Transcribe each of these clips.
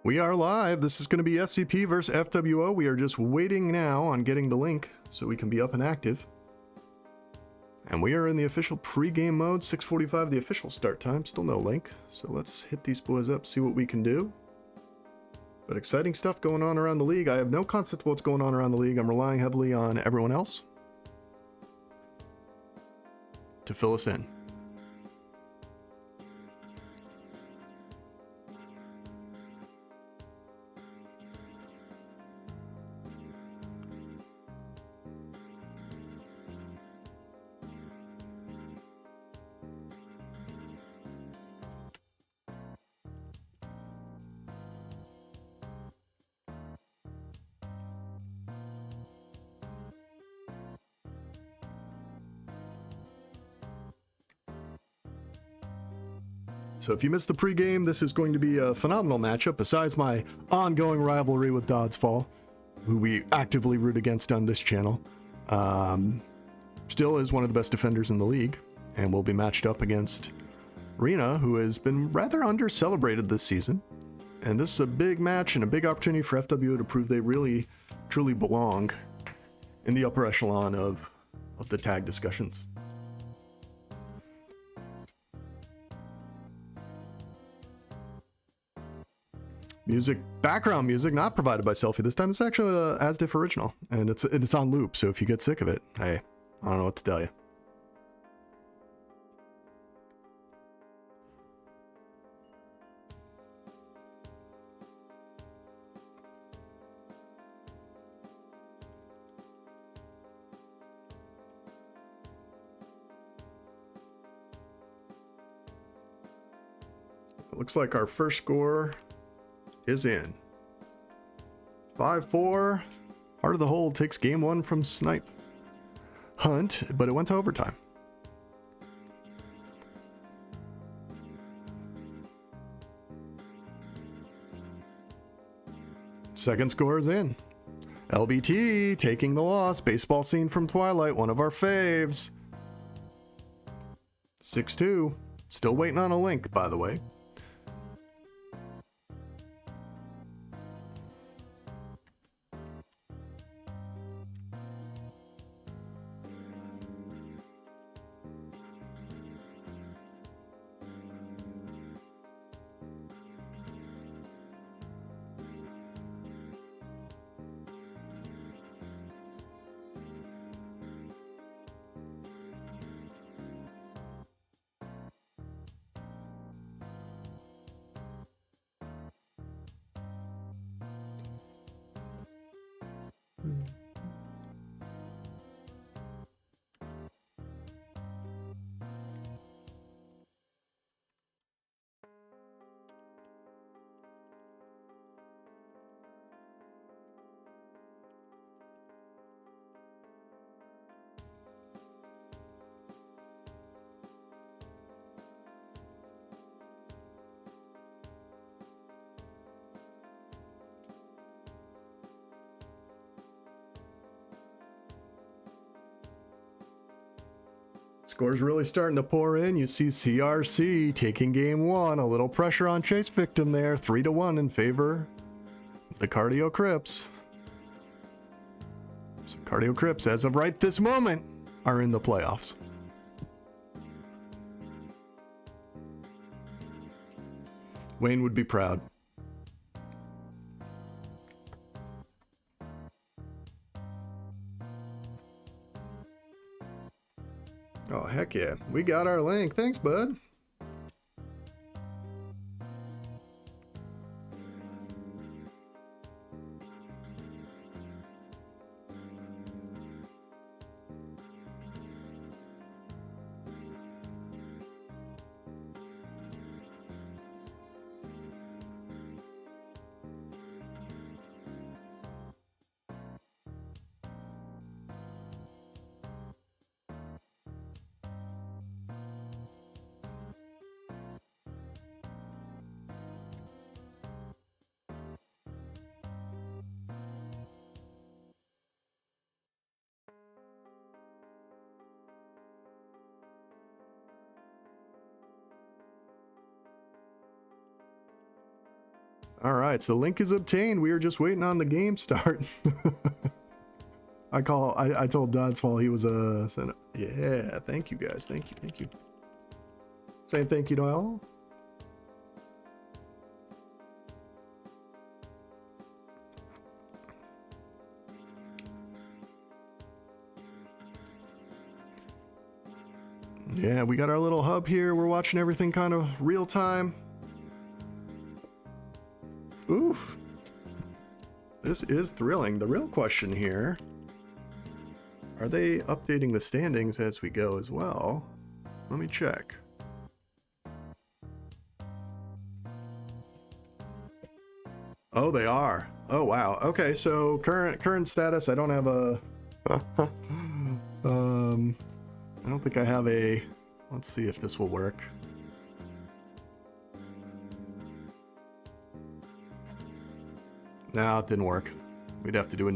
We are live. This is going to be SCP versus FWO. We are just waiting now on getting the link so we can be up and active. And we are in the official pre-game mode, 6:45 the official start time. Still no link. So let's hit these boys up, see what we can do. But exciting stuff going on around the league. I have no concept of what's going on around the league. I'm relying heavily on everyone else to fill us in. So if you missed the pregame, this is going to be a phenomenal matchup. Besides my ongoing rivalry with Doddsfall, who we actively root against on this channel, still is one of the best defenders in the league, and will be matched up against Rena, who has been rather under-celebrated this season. And this is a big match and a big opportunity for FWO to prove they really, truly belong in the upper echelon of the tag discussions. Background music not provided by Selfie this time. It's actually a Asdiff original, and it's on loop, so if you get sick of it, hey, I don't know what to tell you. It looks like our first score is in. 5-4. Heart of the Hold takes game one from Snipe Hunt, but it went to overtime. Second score is in. LBT taking the loss. Baseball scene from Twilight, one of our faves. 6-2. Still waiting on a link, by the way. Scores really starting to pour in. You see CRC taking game one. A little pressure on Chase Victim there. 3-1 in favor of the Cardio Crips. So Cardio Crips, as of right this moment, are in the playoffs. Wayne would be proud. Oh, heck yeah. We got our link. Thanks, bud. All right, so link is obtained. We are just waiting on the game start. I told Dodsfall he was a... yeah, thank you guys. Thank you. Saying thank you to all. Yeah, we got our little hub here. We're watching everything kind of real time. Oof. This is thrilling. The real question here, are they updating the standings as we go as well? Let me check. Oh, they are. Oh, wow. Okay, so current status, I don't have a... I don't think I have a... Let's see if this will work. No, it didn't work. We'd have to do a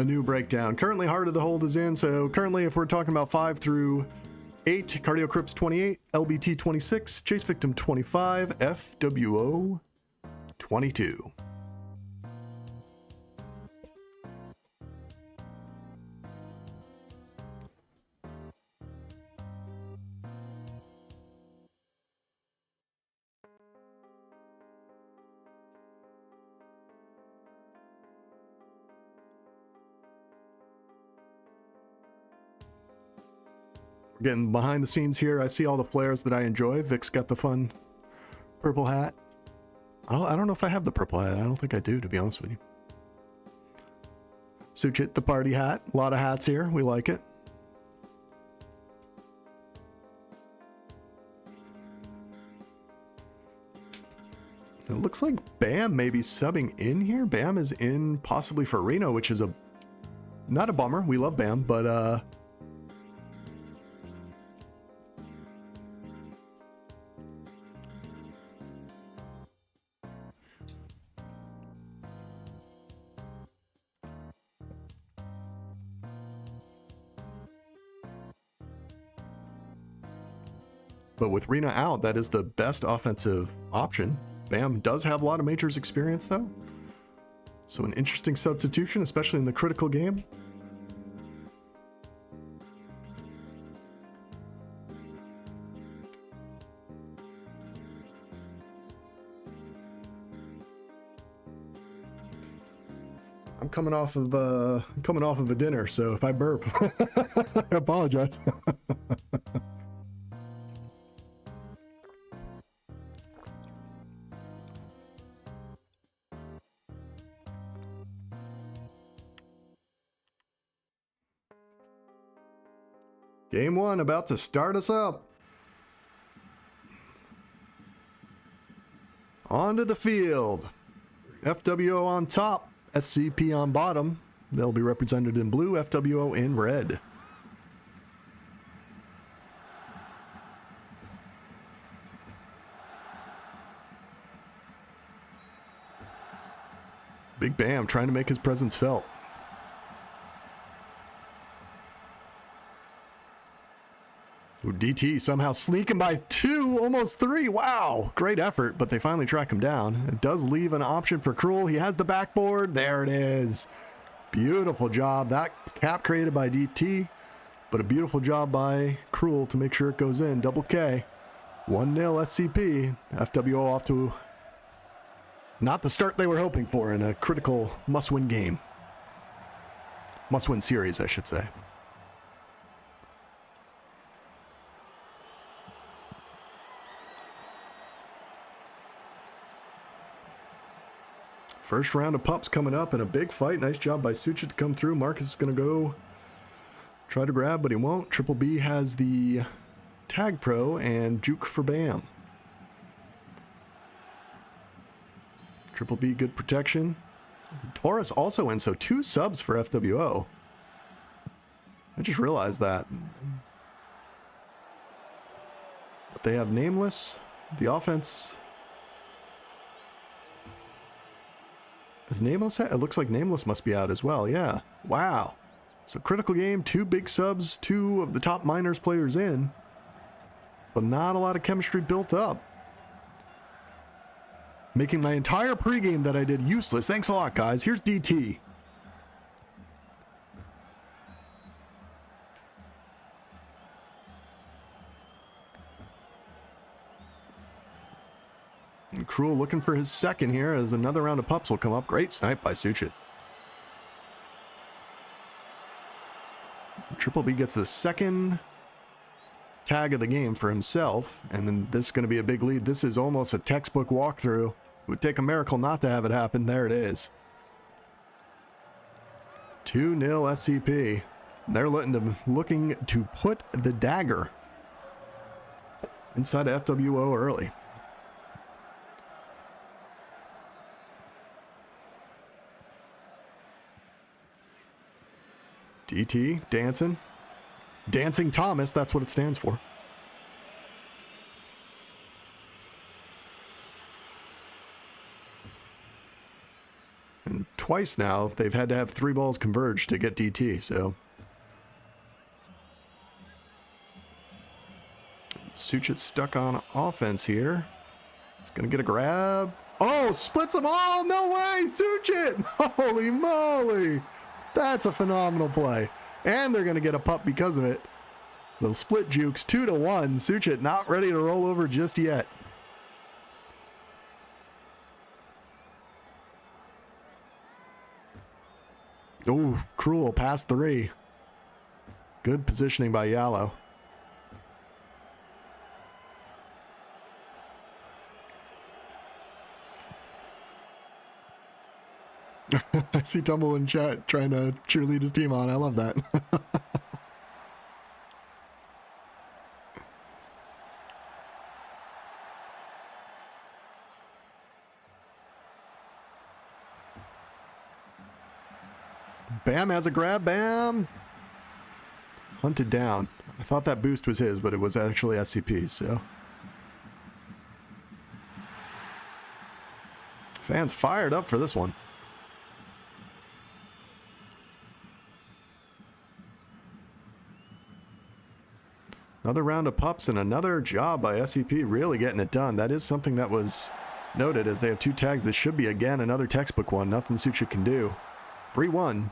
new breakdown. Currently, Heart of the Hold is in, so currently if we're talking about 5 through 8, Cardio Crips 28, LBT 26, Chase Victim 25, FWO 22. Getting behind the scenes here, I see all the flares that I enjoy. Vic's got the fun purple hat. I don't know if I have the purple hat. I don't think I do, to be honest with you. Suchit, the party hat. A lot of hats here. We like it. It looks like Bam may be subbing in here. Bam is in possibly for Reno, which is not a bummer. We love Bam, but with Rena out, that is the best offensive option. Bam does have a lot of majors experience, though. So an interesting substitution, especially in the critical game. I'm coming off of a dinner, so if I burp, I apologize. Game 1 about to start us up. Onto the field. FWO on top, SCP on bottom. They'll be represented in blue, FWO in red. Big Bam trying to make his presence felt. Ooh, DT somehow sneaking by 2, almost 3. Wow, great effort, but they finally track him down. It does leave an option for Cruel. He has the backboard. There it is. Beautiful job. That cap created by DT, but a beautiful job by Cruel to make sure it goes in. Double K. 1-0 SCP. FWO off to not the start they were hoping for in a critical must-win game. Must-win series, I should say. First round of pups coming up in a big fight. Nice job by Suchit to come through. Marcus is going to go try to grab, but he won't. Triple B has the TagPro and Juke for Bam. Triple B, good protection. Taurus also in, so 2 subs for FWO. I just realized that. But they have Nameless. The offense... Is Nameless out? It looks like Nameless must be out as well, yeah. Wow. So critical game, 2 big subs, 2 of the top minors players in. But not a lot of chemistry built up. Making my entire pregame that I did useless. Thanks a lot, guys. Here's DT. And Cruel looking for his second here as another round of pups will come up. Great snipe by Suchit. Triple B gets the second tag of the game for himself, and then this is going to be a big lead. This is almost a textbook walkthrough. It would take a miracle not to have it happen. There it is. 2-0 SCP. They're looking to put the dagger inside of FWO early. DT, dancing. Dancing Thomas, that's what it stands for. And twice now, they've had to have 3 balls converge to get DT, so. Suchit's stuck on offense here. He's gonna get a grab. Oh, splits them all! No way! Suchit! Holy moly! That's a phenomenal play. And they're going to get a pup because of it. They'll split jukes 2-1. Suchit not ready to roll over just yet. Ooh, Cruel past 3. Good positioning by Yallo. I see Tumble in chat trying to cheerlead his team on. I love that. Bam has a grab. Bam! Hunted down. I thought that boost was his, but it was actually SCP, so. Fans fired up for this one. Another round of pups and another job by SCP really getting it done. That is something that was noted as they have 2 tags. This should be, again, another textbook one. Nothing Suchit can do. 3-1.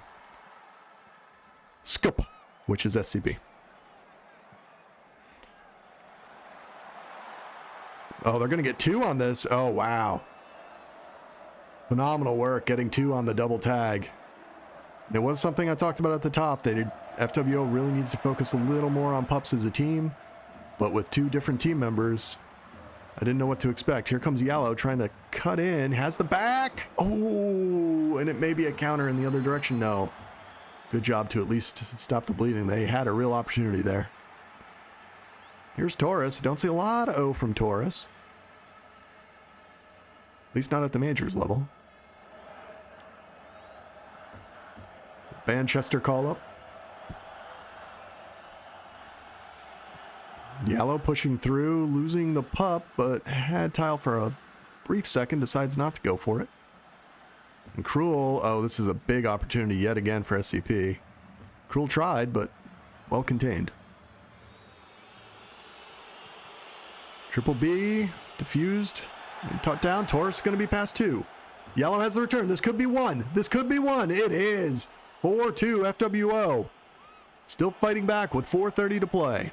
Scoop, which is SCP. Oh, they're going to get 2 on this. Oh, wow. Phenomenal work getting 2 on the double tag. And it was something I talked about at the top. FWO really needs to focus a little more on pups as a team, but with 2 different team members, I didn't know what to expect. Here comes Yallo trying to cut in, has the back. Oh, and it may be a counter in the other direction. No. Good job to at least stop the bleeding. They had a real opportunity there. Here's Taurus. Don't see a lot of O from Taurus. At least not at the majors level. Manchester call up. Yallo pushing through, losing the pup, but had tile for a brief second, decides not to go for it. And Cruel, oh, this is a big opportunity yet again for SCP. Cruel tried, but well contained. Triple B, diffused, and tucked down. Taurus is going to be past 2. Yallo has the return. This could be 1. This could be 1. It is. 4-2 FWO. Still fighting back with 4:30 to play.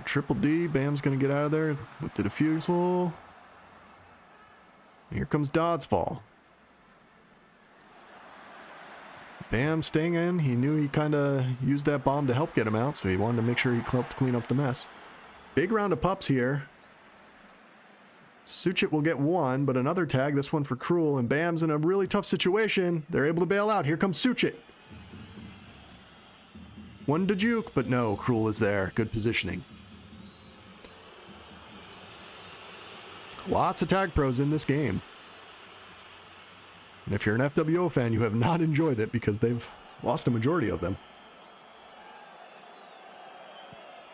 Triple D, Bam's going to get out of there with the defusal. Here comes Dodds Fall. Bam staying in. He knew he kind of used that bomb to help get him out, so he wanted to make sure he helped clean up the mess. Big round of pups here. Suchit will get 1, but another tag, this one for Cruel, and Bam's in a really tough situation. They're able to bail out. Here comes Suchit. 1 to juke, but no, Cruel is there. Good positioning. Lots of tag pros in this game. And if you're an FWO fan, you have not enjoyed it because they've lost a majority of them.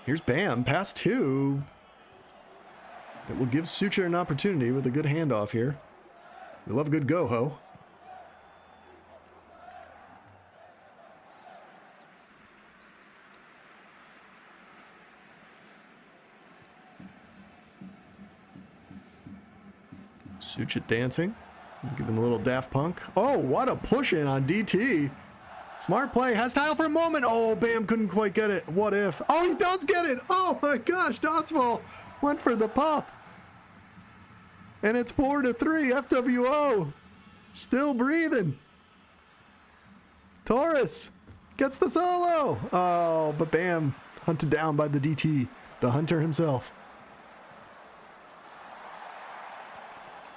Here's Bam, pass 2. It will give Suchit an opportunity with a good handoff here. We love a good go-ho. Suchit dancing. Giving a little Daft Punk. Oh, what a push in on DT. Smart play. Has tile for a moment. Oh, Bam couldn't quite get it. What if? Oh, he does get it. Oh my gosh. Dotsville went for the pop. And it's 4-3. FWO. Still breathing. Taurus gets the solo. Oh, but Bam hunted down by the DT. The hunter himself.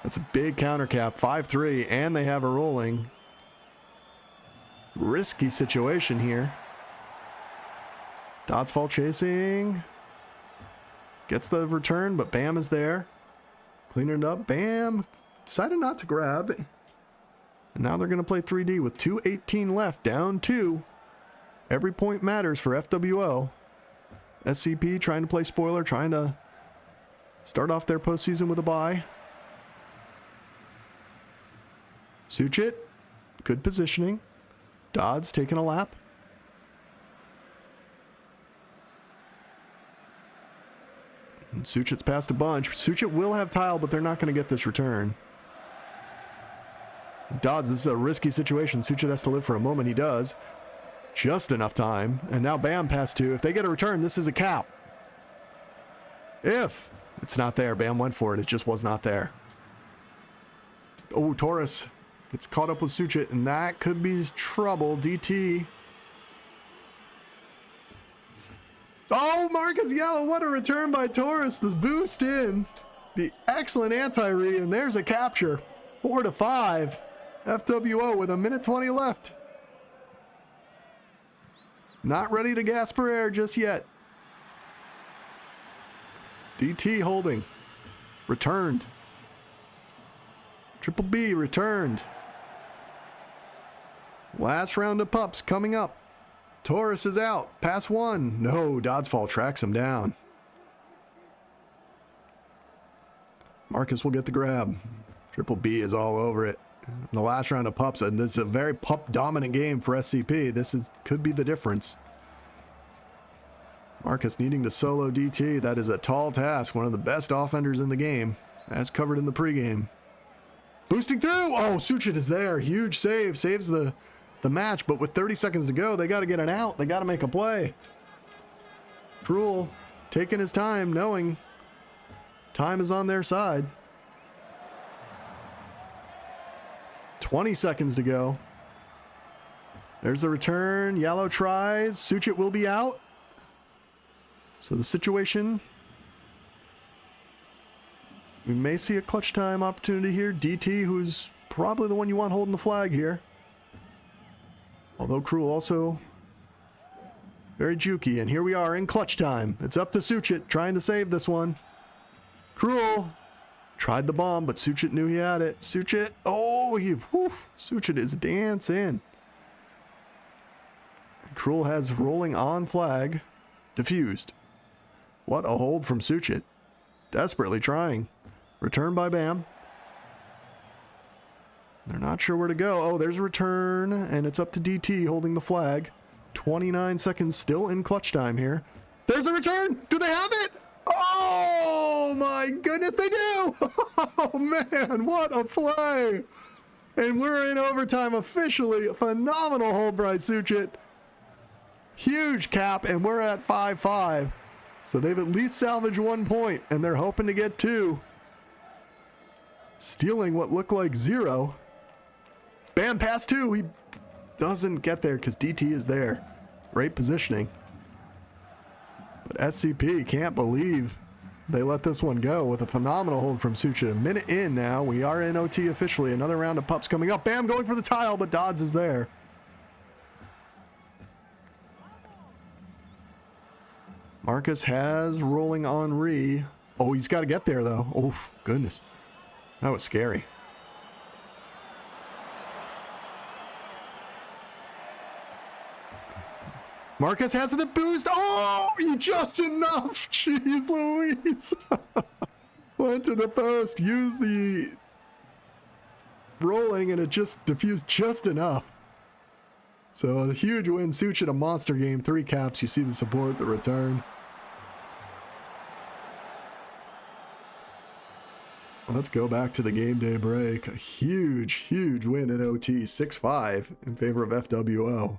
That's a big counter cap, 5-3, and they have a rolling. Risky situation here. Dotsfall chasing. Gets the return, but Bam is there. Cleaning it up. Bam decided not to grab. And now they're going to play 3D with 2:18 left, down 2. Every point matters for FWO. SCP trying to play spoiler, trying to start off their postseason with a bye. Suchit, good positioning. Dodds taking a lap. And Suchit's passed a bunch. Suchit will have tile, but they're not going to get this return. Dodds, this is a risky situation. Suchit has to live for a moment. He does. Just enough time. And now Bam passed 2. If they get a return, this is a cap. If it's not there, Bam went for it. It just was not there. Oh, Taurus gets caught up with Suchit, and that could be trouble. DT. Oh, Marcus Yellow, what a return by Taurus. This boost in. The excellent anti-re, and there's a capture. 4-5. FWO with 1:20 left. Not ready to gas for air just yet. DT holding. Returned. Triple B returned. Last round of pups coming up. Taurus is out. Pass 1. No, Dodsfall tracks him down. Marcus will get the grab. Triple B is all over it. In the last round of pups, and this is a very pup dominant game for SCP. Could be the difference. Marcus needing to solo DT. That is a tall task. One of the best offenders in the game, as covered in the pregame. Boosting through. Oh, Suchit is there. Huge save. Saves the match, but with 30 seconds to go, they got to get an out. They got to make a play. Cruel taking his time, knowing time is on their side. 20 seconds to go. There's the return. Yellow tries. Suchit will be out. So the situation, we may see a clutch time opportunity here. DT, who's probably the one you want holding the flag here. Although Cruel also very jukey. And here we are in clutch time. It's up to Suchit trying to save this one. Cruel tried the bomb, but Suchit knew he had it. Suchit, oh, Suchit is dancing. Cruel has rolling on flag. Diffused. What a hold from Suchit. Desperately trying. Return by Bam. They're not sure where to go. Oh, there's a return, and it's up to DT holding the flag. 29 seconds still in clutch time here. There's a return! Do they have it? Oh my goodness, they do! Oh man, what a play! And we're in overtime officially. A phenomenal hold by Suchit. Huge cap, and we're at 5-5. So they've at least salvaged 1 point, and they're hoping to get 2. Stealing what looked like 0. Bam, pass 2. He doesn't get there because DT is there. Great positioning. But SCP can't believe they let this one go with a phenomenal hold from Suchit. A minute in now. We are in OT officially. Another round of pups coming up. Bam, going for the tile, but Dodds is there. Marcus has rolling on re. Oh, he's got to get there, though. Oh, goodness. That was scary. Marcus has the boost. Oh, just enough. Jeez Louise. Went to the post. Used the rolling, and it just diffused just enough. So a huge win. Suchit, a monster game. 3 caps. You see the support, the return. Let's go back to the game day break. A huge, huge win in OT, 6-5 in favor of FWO.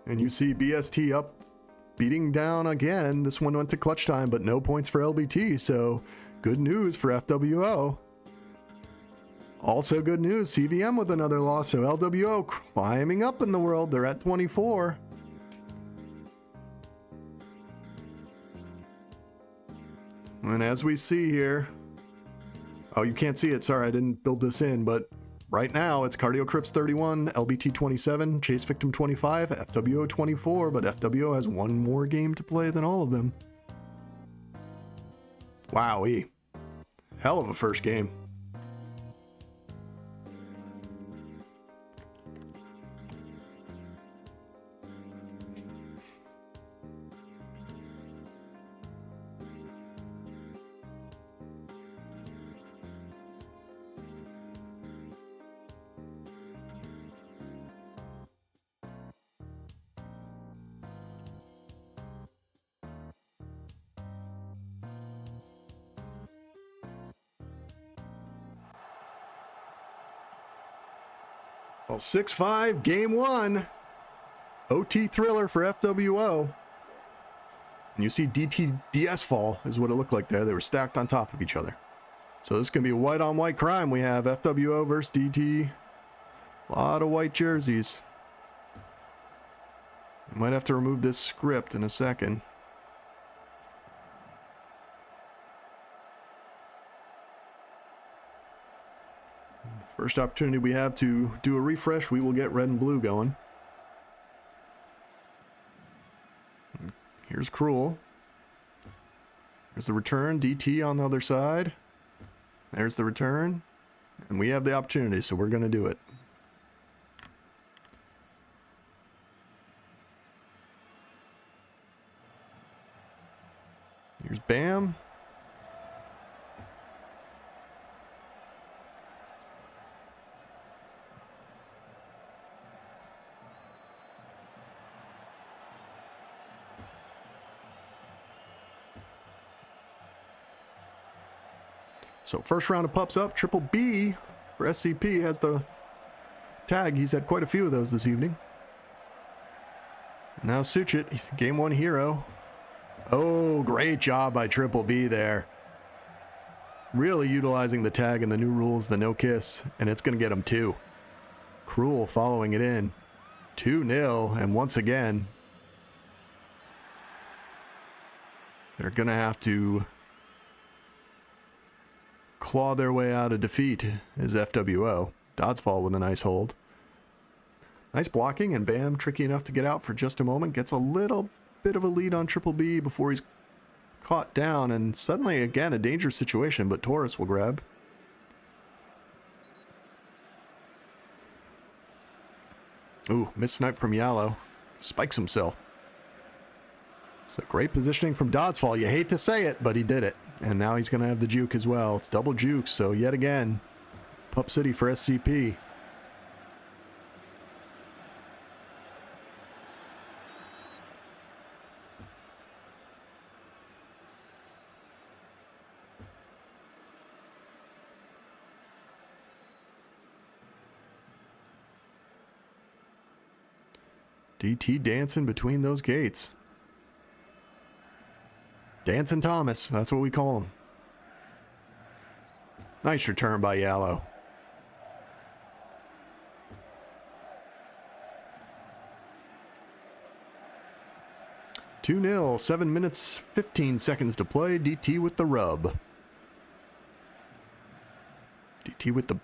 And you see BST up, beating down again. This one went to clutch time, but no points for LBT, so good news for FWO. Also good news, CVM with another loss, so LWO climbing up in the world. They're at 24. And as we see here, oh, you can't see it, sorry, I didn't build this in, but right now, it's Cardio Crips 31, LBT 27, Chase Victim 25, FWO 24, but FWO has one more game to play than all of them. Wowee. Hell of a first game. Well, 6-5, game one. OT thriller for FWO. And you see DT DS fall is what it looked like there. They were stacked on top of each other. So this is going to be a white on white crime. We have FWO versus DT. A lot of white jerseys. I might have to remove this script in a second. First opportunity we have to do a refresh, we will get red and blue going. Here's Cruel. There's the return, DT on the other side. There's the return. And we have the opportunity, so we're going to do it. Here's Bam. So first round of pups up, Triple B for SCP has the tag. He's had quite a few of those this evening. Now Suchit, game one hero. Oh, great job by Triple B there. Really utilizing the tag and the new rules, the no kiss, and it's going to get him 2. Cruel following it in. 2-0, and once again, they're going to have to claw their way out of defeat is FWO. Doddsfall with a nice hold. Nice blocking, and Bam, tricky enough to get out for just a moment. Gets a little bit of a lead on Triple B before he's caught down, and suddenly, again, a dangerous situation, but Taurus will grab. Ooh, missed snipe from Yallo. Spikes himself. So great positioning from Doddsfall. You hate to say it, but he did it. And now he's going to have the juke as well. It's double juke, so yet again, Pup City for SCP. DT dancing between those gates. Dancing Thomas, that's what we call him. Nice return by Yallo. (2-0), 7 minutes, 15 seconds to play. DT with the rub. DT with the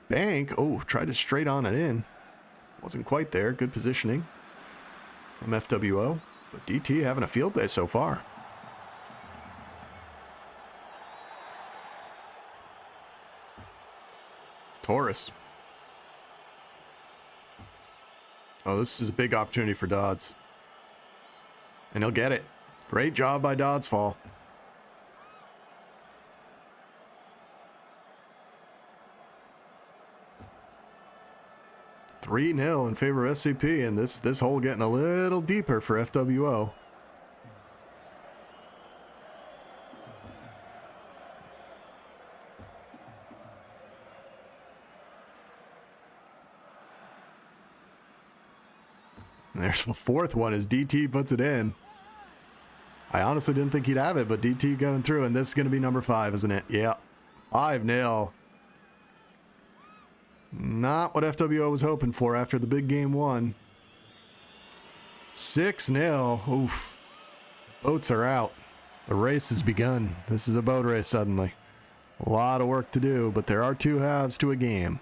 bank. Oh, tried to straight on it in. Wasn't quite there. Good positioning from FWO. But DT having a field day so far. Taurus. Oh, this is a big opportunity for Dodds. And he'll get it. Great job by Doddsfall. 3-0 in favor of SCP, and this hole getting a little deeper for FWO. And there's the fourth one as DT puts it in. I honestly didn't think he'd have it, but DT going through, and this is going to be number 5, isn't it? Yeah. 5-0. Not what FWO was hoping for after the big game 1. 6-0. Oof. Boats are out. The race has begun. This is a boat race suddenly. A lot of work to do, but there are 2 halves to a game.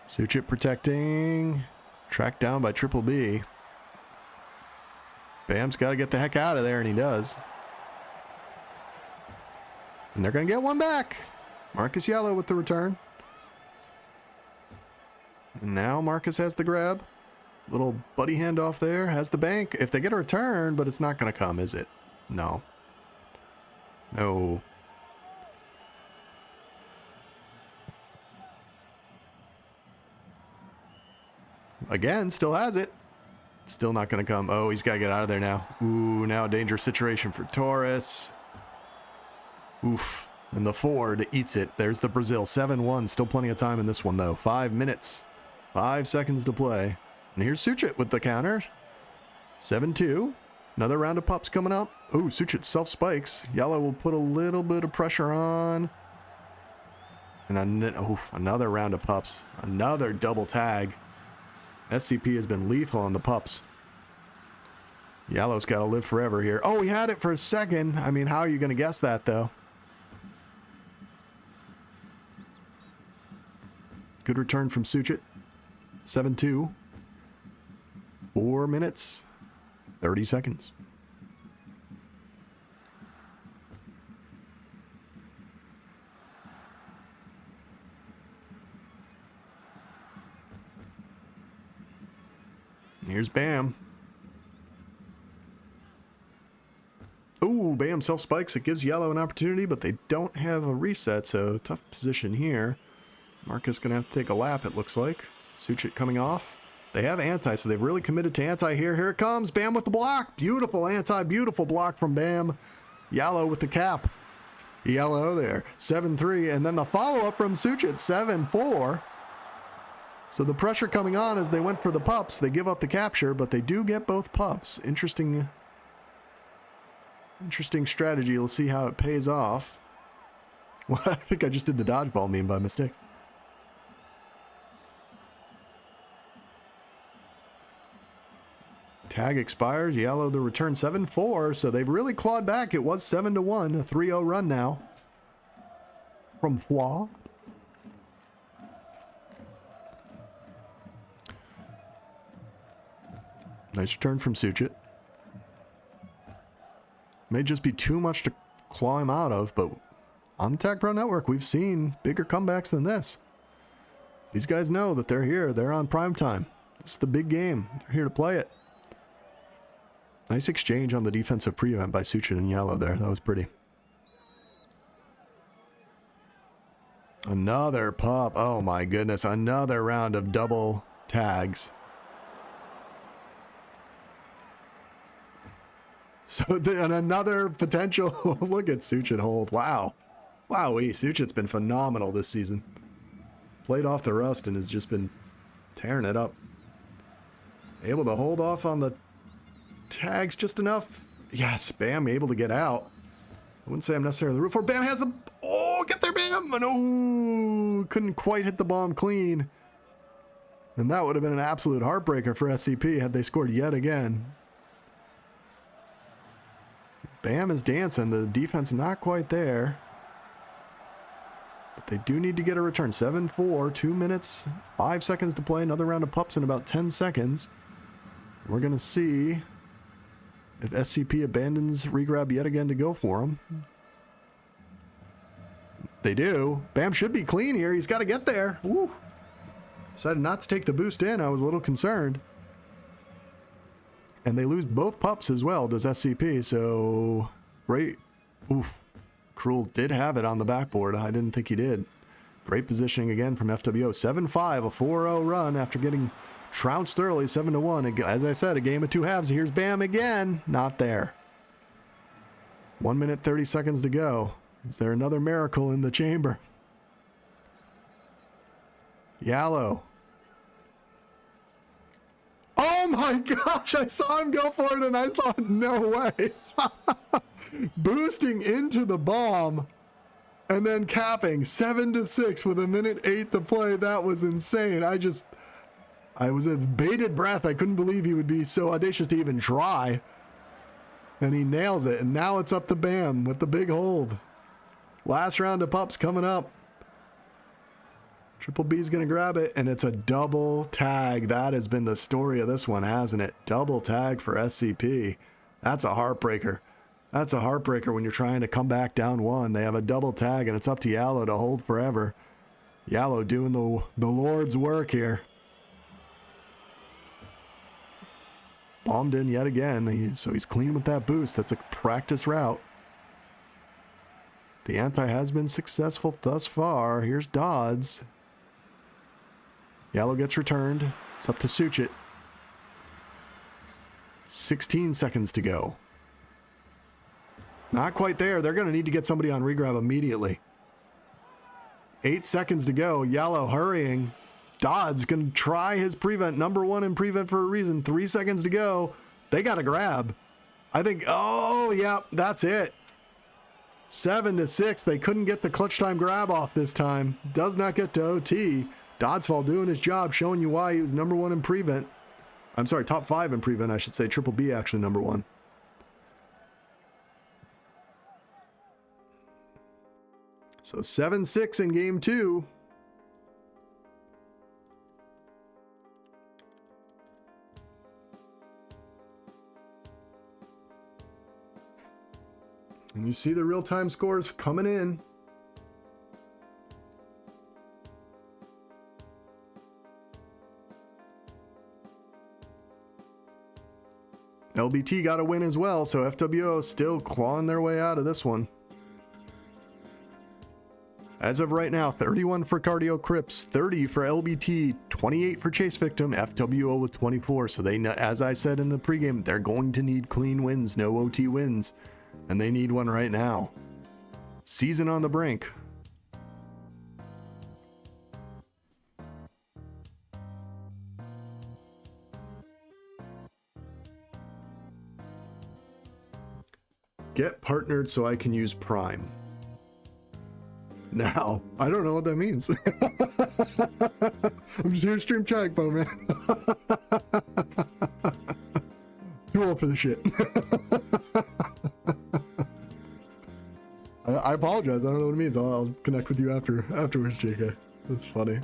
Suchit protecting. Tracked down by Triple B. Bam's got to get the heck out of there, and he does. And they're going to get one back. Marcus Yellow with the return. And now Marcus has the grab. Little buddy handoff there. Has the bank. If they get a return, but it's not going to come, is it? No. No. Again, still has it. Still not going to come. Oh, he's got to get out of there now. Ooh, now a dangerous situation for Taurus. Oof. And the Ford eats it. There's the Brazil. 7-1. Still plenty of time in this one, though. 5 minutes. 5 seconds to play. And here's Suchit with the counter. 7-2. Another round of pups coming up. Ooh, Suchit self-spikes. Yellow will put a little bit of pressure on. And another round of pups. Another double tag. SCP has been lethal on the pups. Yellow's got to live forever here. Oh, he had it for a second. I mean, how are you going to guess that, though? Good return from Suchit. 7-2. 4 minutes. 30 seconds. Here's Bam. Ooh, Bam self-spikes. It gives Yellow an opportunity, but they don't have a reset, so tough position here. Marcus going to have to take a lap, it looks like. Suchit coming off. They have anti, so they've really committed to anti here. Here it comes. Bam with the block. Beautiful anti. Beautiful block from Bam. Yellow with the cap. Yellow there. 7-3. And then the follow-up from Suchit. 7-4. So the pressure coming on as they went for the pups. They give up the capture, but they do get both pups. Interesting strategy. We'll see how it pays off. Well, I think I just did the dodgeball meme by mistake. Tag expires. Yellow the return. 7-4. So they've really clawed back. It was 7-1. A 3-0 run now from FWO. Nice return from Suchit. May just be too much to claw him out of, but on the TagPro network, we've seen bigger comebacks than this. These guys know that they're here. They're on prime time. This is the big game. They're here to play it. Nice exchange on the defensive pre-event by Suchit and Yellow there. That was pretty. Another pup. Oh my goodness. Another round of double tags. So then another potential look at Suchit hold. Wow. Wowee. Suchit's been phenomenal this season. Played off the rust and has just been tearing it up. Able to hold off on the tags just enough. Yes, Bam able to get out. I wouldn't say I'm necessarily the roof for Bam has the... Oh, get there, Bam! No! Couldn't quite hit the bomb clean. And that would have been an absolute heartbreaker for SCP had they scored yet again. Bam is dancing. The defense not quite there. But they do need to get a return. 7-4, 2 minutes, 5 seconds to play. Another round of pups in about 10 seconds. We're going to see if SCP abandons regrab yet again to go for him. They do. Bam should be clean here. He's got to get there. Woo. Decided not to take the boost in. I was a little concerned. And they lose both pups as well, does SCP, so great. Oof. Cruel did have it on the backboard. I didn't think he did. Great positioning again from FWO. 7-5, a 4-0 run after getting trounced early, 7-1. As I said, a game of two halves. Here's Bam again. Not there. 1 minute, 30 seconds to go. Is there another miracle in the chamber? Yallo. Oh my gosh, I saw him go for it and I thought, no way. Boosting into the bomb and then capping 7-6 with 1:08 to play. That was insane. I was with bated breath. I couldn't believe he would be so audacious to even try. And he nails it. And now it's up to Bam with the big hold. Last round of pups coming up. Triple B's going to grab it, and it's a double tag. That has been the story of this one, hasn't it? Double tag for SCP. That's a heartbreaker. That's a heartbreaker when you're trying to come back down one. They have a double tag, and it's up to Yallo to hold forever. Yallo doing the Lord's work here. Bombed in yet again, so he's clean with that boost. That's a practice route. The anti has been successful thus far. Here's Dodds. Yallo gets returned. It's up to Suchit. 16 seconds to go. Not quite there. They're going to need to get somebody on regrab immediately. 8 seconds to go. Yallo hurrying. Dodds going to try his prevent. Number one in prevent for a reason. 3 seconds to go. They got to grab. I think, oh, yeah, that's it. 7-6. They couldn't get the clutch time grab off this time. Does not get to OT. Doddsfall doing his job, showing you why he was number one in prevent. I'm sorry, top 5 in prevent, I should say. Triple B actually number 1. So 7-6 in game 2. And you see the real-time scores coming in. LBT got a win as well, so FWO still clawing their way out of this one. As of right now, 31 for Cardio Crips, 30 for LBT, 28 for Chase Victim, FWO with 24. So they, as I said in the pregame, they're going to need clean wins, no OT wins. And they need one right now. Season on the brink. Get partnered so I can use Prime. Now, I don't know what that means. I'm just here to stream TagPro, man. Too old for the shit. I apologize. I don't know what it means. I'll connect with you afterwards, JK. That's funny.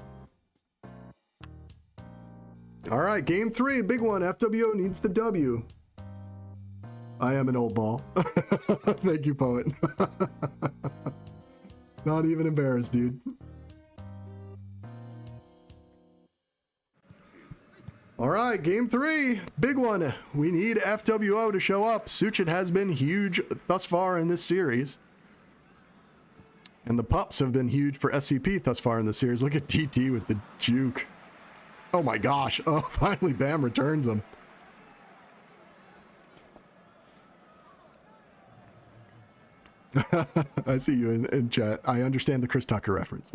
All right, game 3, big one. FWO needs the W. I am an old ball. Thank you, Poet. Not even embarrassed, dude. All right, game 3, big one. We need FWO to show up. Suchit has been huge thus far in this series. And the pups have been huge for SCP thus far in the series. Look at TT with the juke. Oh my gosh. Oh, finally Bam returns him. I see you in chat. I understand the Chris Tucker reference.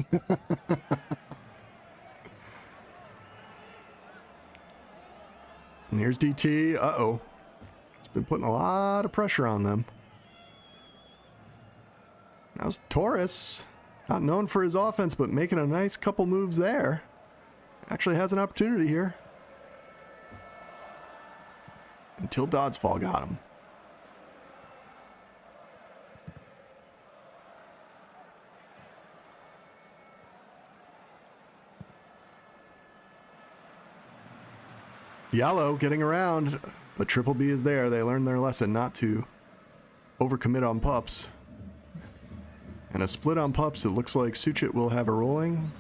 And here's DT. Uh-oh. He's been putting a lot of pressure on them. Now's Taurus. Not known for his offense, but making a nice couple moves there. Actually has an opportunity here. Until Doddsfall got him. Yallo getting around, but Triple B is there. They learned their lesson not to overcommit on pups. And a split on pups, it looks like Suchit will have a rolling.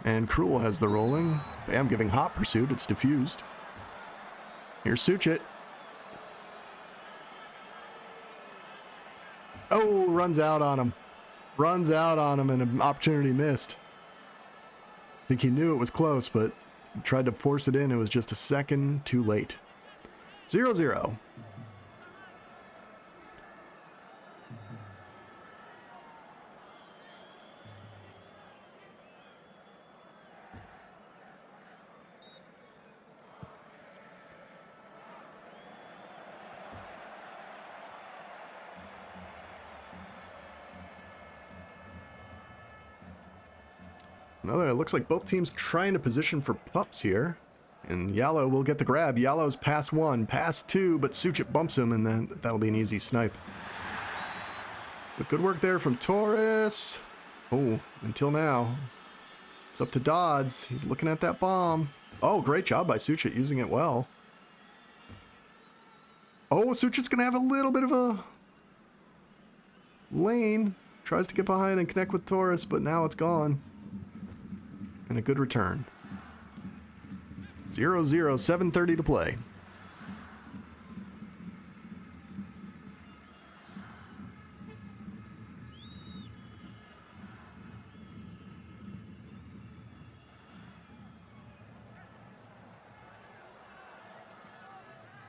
And Cruel has the rolling. Bam giving hot pursuit, it's diffused. Here's Suchit. Oh, runs out on him. Runs out on him and an opportunity missed. I think he knew it was close, but tried to force it in. It was just a second too late. 0-0. Another, it looks like both teams trying to position for pups here. And Yallo will get the grab. Yallo's pass one, pass two, but Suchit bumps him, and then that'll be an easy snipe. But good work there from Torres. Oh, until now. It's up to Dodds. He's looking at that bomb. Oh, great job by Suchit using it well. Oh, Suchit's going to have a little bit of a lane. Tries to get behind and connect with Torres, but now it's gone. And a good return. 0-0, 7:30 to play.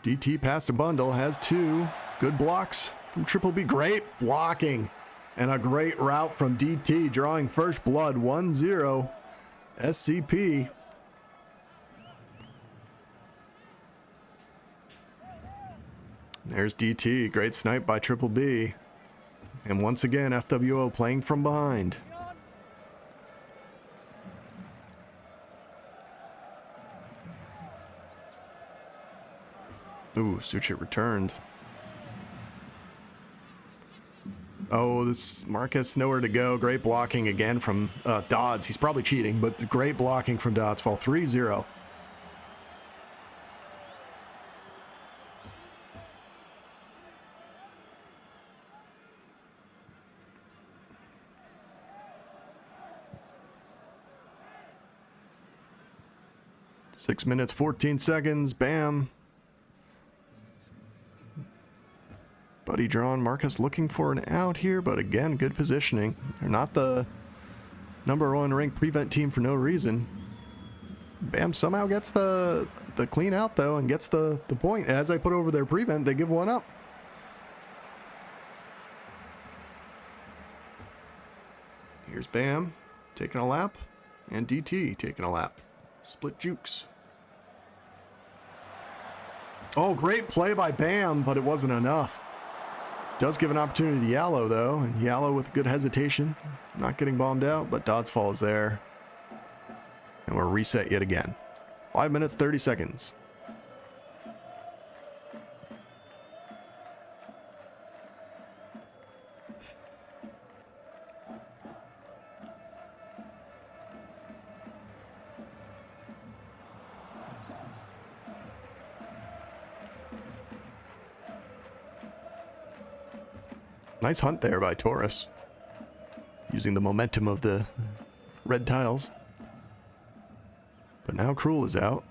DT past a bundle, has two. Good blocks from Triple B. Great blocking. And a great route from DT, drawing first blood, 1-0. SCP. There's DT. Great snipe by Triple B. And once again, FWO playing from behind. Ooh, Suchit returned. Oh, this Marquez nowhere to go. Great blocking again from Dodds. He's probably cheating, but great blocking from Dodds. Fall 3-0. Six minutes, 14 seconds. Bam. Buddy drawn. Marcus looking for an out here, but again, good positioning. They're not the #1 ranked prevent team for no reason. Bam somehow gets the clean out, though, and gets the point. As I put over their prevent, they give one up. Here's Bam taking a lap, and DT taking a lap. Split jukes. Oh, great play by Bam, but it wasn't enough. Does give an opportunity to Yallo, though, and Yallo with good hesitation. Not getting bombed out, but Dodds Fall is there. And we're reset yet again. 5 minutes, 30 seconds. Nice hunt there by Torres, using the momentum of the red tiles. But now Cruel is out.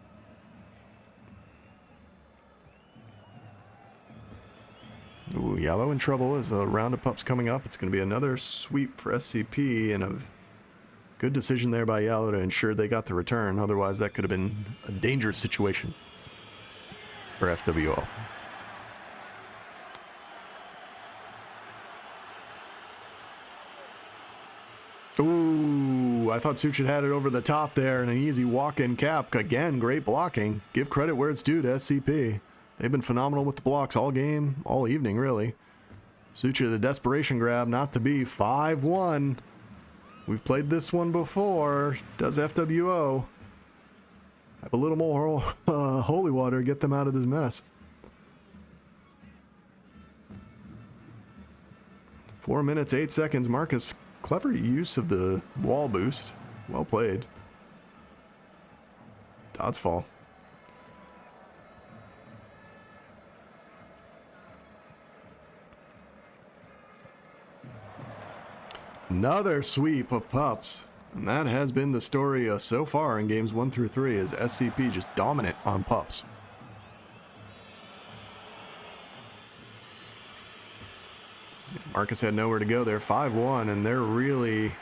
Ooh, Yallo in trouble as a round of pups coming up. It's going to be another sweep for SCP, and a good decision there by Yallo to ensure they got the return. Otherwise, that could have been a dangerous situation for FWO. Ooh, I thought Suchit had it over the top there, and an easy walk-in cap. Again, great blocking. Give credit where it's due to SCP. They've been phenomenal with the blocks all game, all evening, really. Suchit, a desperation grab, not to be. 5-1. We've played this one before. Does FWO. Have a little more holy water, get them out of this mess. 4 minutes, 8 seconds. Marcus, clever use of the wall boost. Well played. Dodds Fall. Another sweep of pups. And that has been the story so far in games 1 through 3, is SCP just dominant on pups. Marcus had nowhere to go there. 5-1, and they're really...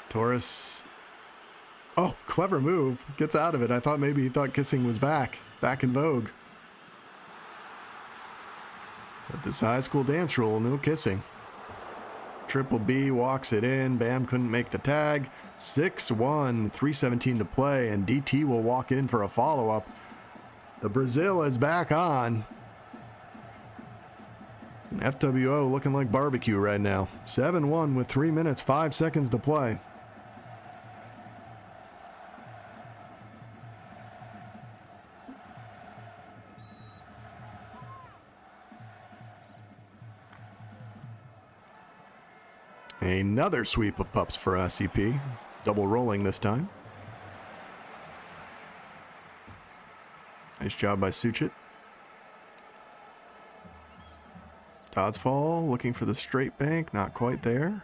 Torres... Oh, clever move. Gets out of it. I thought maybe he thought kissing was back in vogue. But this high school dance rule, no kissing. Triple B walks it in. Bam couldn't make the tag. 6-1, 3:17 to play, and DT will walk in for a follow-up. The Brazil is back on. And FWO looking like barbecue right now. 7-1 with 3 minutes, 5 seconds to play. Another sweep of pups for SCP. Double rolling this time. Nice job by Suchit. Dodds fall, looking for the straight bank, not quite there.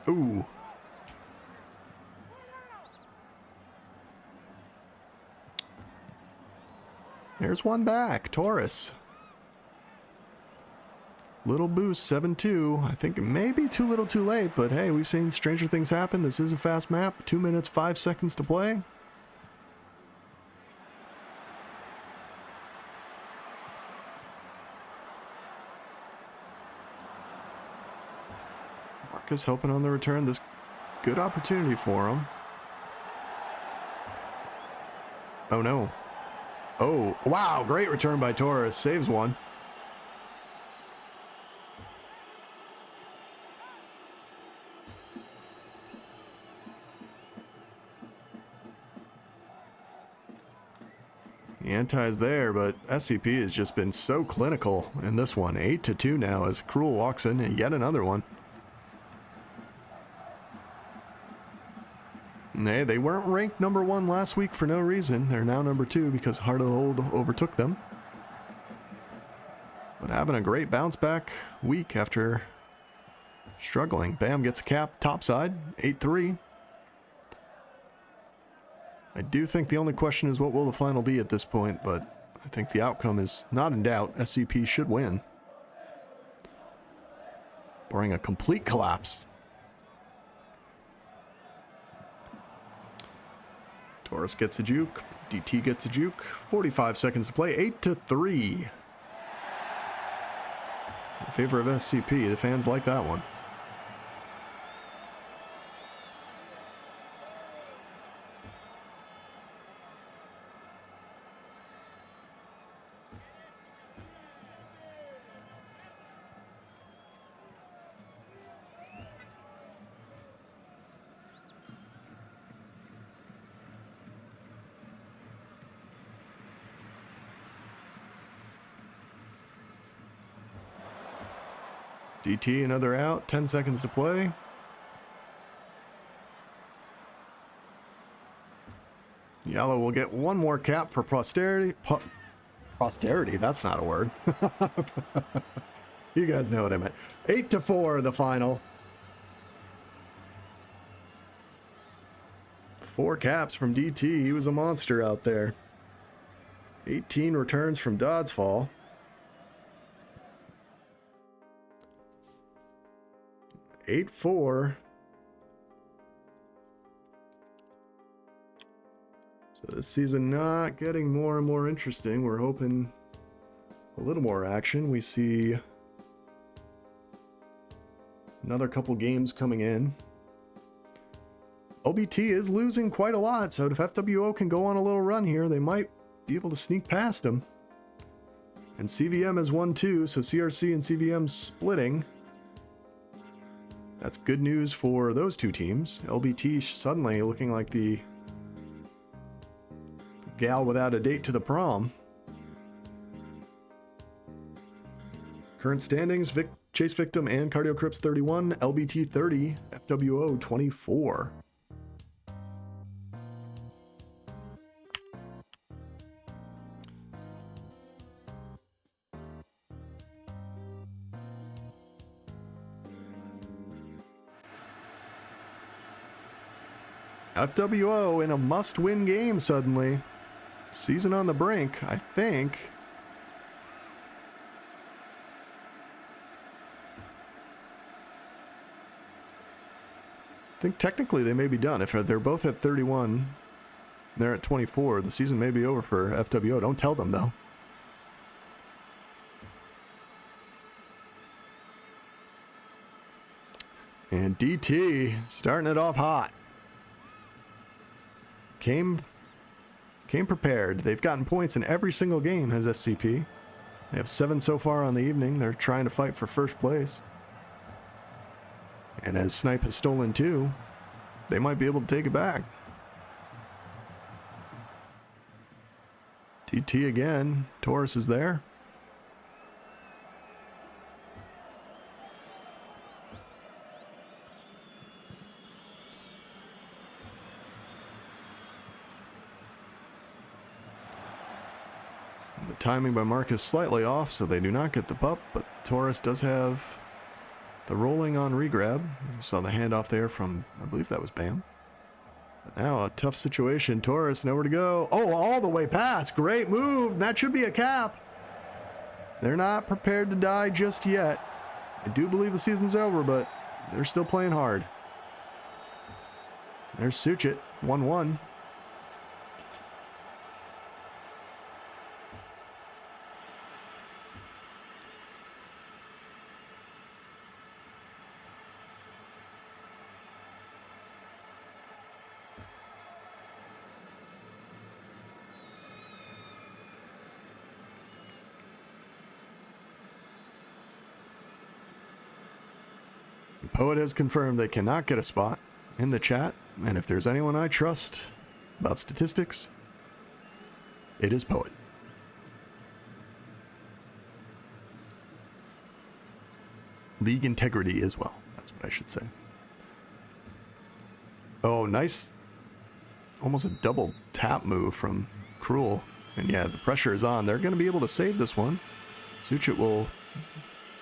Ooh. There's one back, Taurus. Little boost, 7-2. I think it may be too little too late, but hey, we've seen stranger things happen. This is a fast map. 2 minutes, 5 seconds to play. Marcus hoping on the return. This good opportunity for him. Oh no. Oh, wow, great return by Torres. Saves one. The anti-is there, but SCP has just been so clinical in this one. 8-2 now as Cruel walks in and yet another one. Nay, they weren't ranked number 1 last week for no reason. They're now number 2 because Heart of the Hold overtook them. But having a great bounce back week after struggling. Bam gets a cap topside, 8-3. I do think the only question is what will the final be at this point, but I think the outcome is not in doubt. SCP should win. Barring a complete collapse. Taurus gets a juke. DT gets a juke. 45 seconds to play. 8-3. In favor of SCP. The fans like that one. DT, another out, 10 seconds to play. Yellow will get one more cap for posterity. Posterity, that's not a word. You guys know what I meant. 8-4, the final. 4 caps from DT. He was a monster out there. 18 returns from Dodds Fall. 8-4. So this season not getting more and more interesting. We're hoping a little more action. We see another couple games coming in. LBT is losing quite a lot, so if FWO can go on a little run here, they might be able to sneak past them. And CVM has won too, so CRC and CVM splitting. That's good news for those two teams. LBT suddenly looking like the gal without a date to the prom. Current standings, Chase Victim and Cardio Crips 31, LBT 30, FWO 24. FWO in a must-win game suddenly. Season on the brink, I think. I think technically they may be done. If they're both at 31, they're at 24, the season may be over for FWO. Don't tell them, though. And DT starting it off hot. Came prepared. They've gotten points in every single game, has SCP. They have 7 so far on the evening. They're trying to fight for first place. And as Snipe has stolen 2, they might be able to take it back. DT again. Taurus is there. The timing by Marcus slightly off, so they do not get the pup, but Taurus does have the rolling on regrab. You saw the handoff there from, I believe that was Bam. But now a tough situation. Taurus, nowhere to go. Oh, all the way past. Great move. That should be a cap. They're not prepared to die just yet. I do believe the season's over, but they're still playing hard. There's Suchit, 1-1. Poet has confirmed they cannot get a spot in the chat, and if there's anyone I trust about statistics, it is Poet. League integrity as well. That's what I should say. Oh, nice. Almost a double tap move from Cruel. And yeah, the pressure is on. They're going to be able to save this one. Suchit will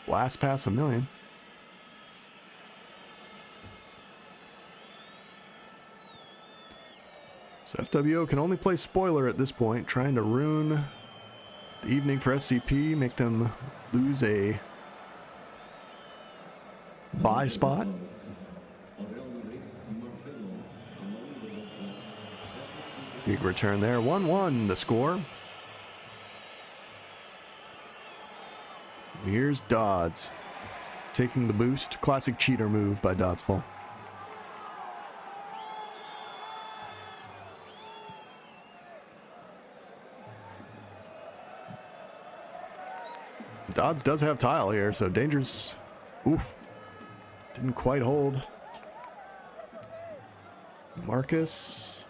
blast past 1 million. So FWO can only play spoiler at this point, trying to ruin the evening for SCP, make them lose a buy spot. Big return there, 1-1 the score. Here's Dodds taking the boost. Classic cheater move by Doddsfall. Dodds does have tile here, so dangerous. Oof. Didn't quite hold. Marcus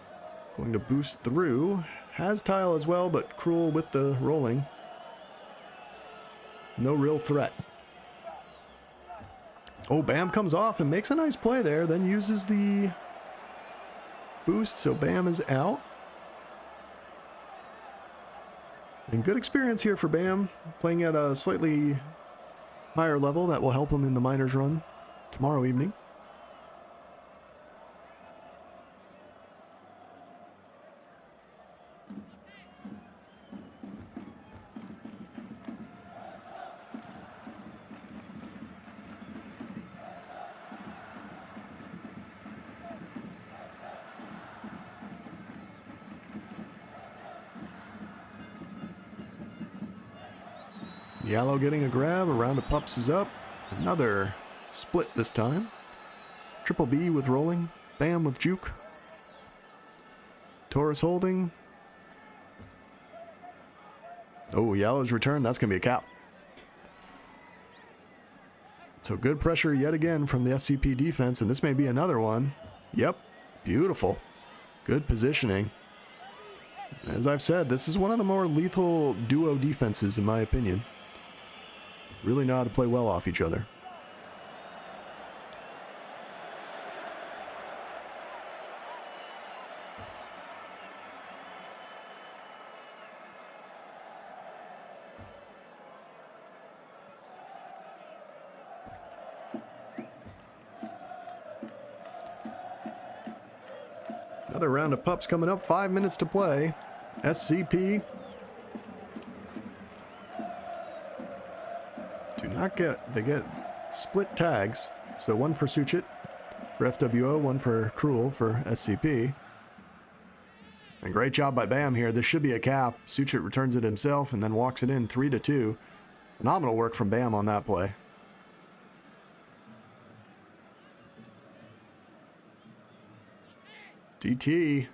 going to boost through. Has tile as well, but Cruel with the rolling. No real threat. Oh, Bam comes off and makes a nice play there, then uses the boost, so Bam is out. And good experience here for Bam, playing at a slightly higher level that will help him in the minors run tomorrow evening. Yellow getting a grab, a round of pups is up. Another split this time. Triple B with rolling, Bam with juke. Taurus holding. Oh, Yellow's return, that's going to be a cap. So good pressure yet again from the SCP defense, and this may be another one. Yep, beautiful. Good positioning. As I've said, this is one of the more lethal duo defenses in my opinion. Really know how to play well off each other. Another round of pups coming up. 5 minutes to play. SCP. They get split tags. So one for Suchit for FWO, one for Cruel for SCP. And great job by Bam here. This should be a cap. Suchit returns it himself and then walks it in 3-2. Phenomenal work from Bam on that play. DT.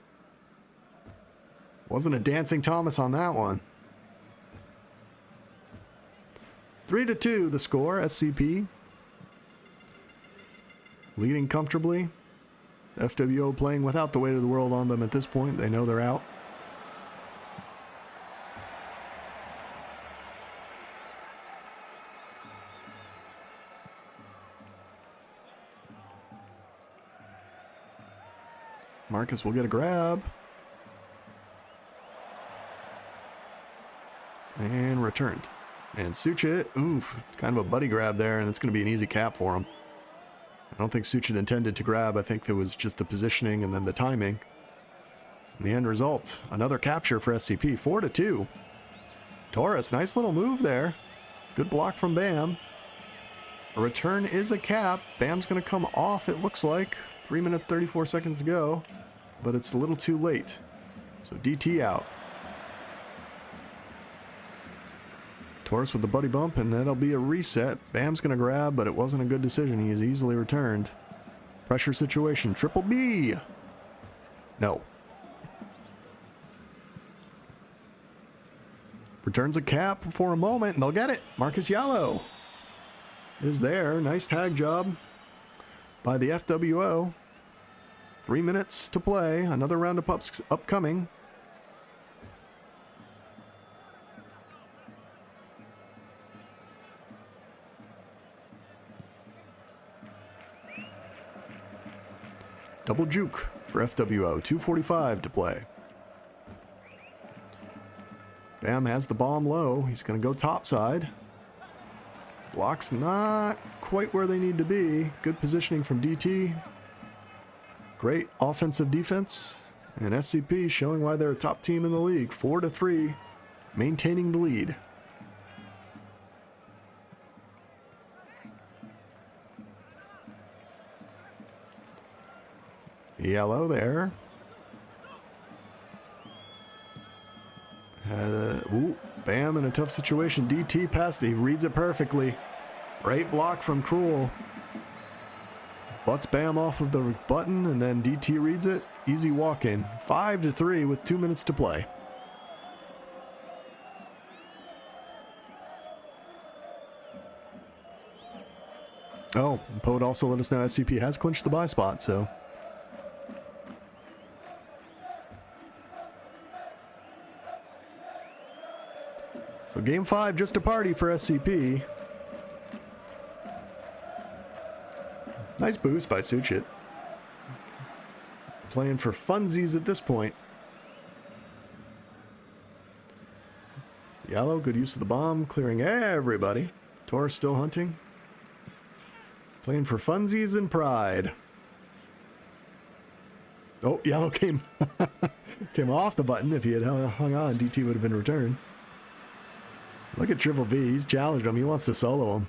Wasn't a dancing Thomas on that one. 3-2 the score. SCP leading comfortably. FWO playing without the weight of the world on them at this point. They know they're out. Marcus will get a grab. And returned. And Suchit, oof, kind of a buddy grab there, and it's going to be an easy cap for him. I don't think Suchit intended to grab. I think it was just the positioning and then the timing. And the end result, another capture for SCP, 4-2. Taurus, nice little move there. Good block from Bam. A return is a cap. Bam's going to come off, it looks like. 3 minutes, 34 seconds to go. But it's a little too late. So DT out. Taurus with the buddy bump, and that'll be a reset. Bam's going to grab, but it wasn't a good decision. He is easily returned. Pressure situation. Triple B. No. Returns a cap for a moment, and they'll get it. Marcus Yellow is there. Nice tag job by the FWO. 3 minutes to play. Another round of pups upcoming. Double juke for FWO. 2:45 to play. Bam has the bomb low. He's going to go topside. Blocks not quite where they need to be. Good positioning from DT. Great offensive defense. And SCP showing why they're a top team in the league. 4-3. Maintaining the lead. Yellow there. Bam in a tough situation. DT passed. He reads it perfectly. Great block from Cruel. Butts Bam off of the button, and then DT reads it. Easy walk in. 5-3 with 2 minutes to play. Oh, Poet also let us know SCP has clinched the buy spot, so. So game 5, just a party for SCP. Nice boost by Suchit. Playing for funsies at this point. Yellow, good use of the bomb, clearing everybody. Taurus still hunting. Playing for funsies and pride. Oh, Yellow came off the button. If he had hung on, DT would have been returned. Look at Triple B. He's challenged him. He wants to solo him.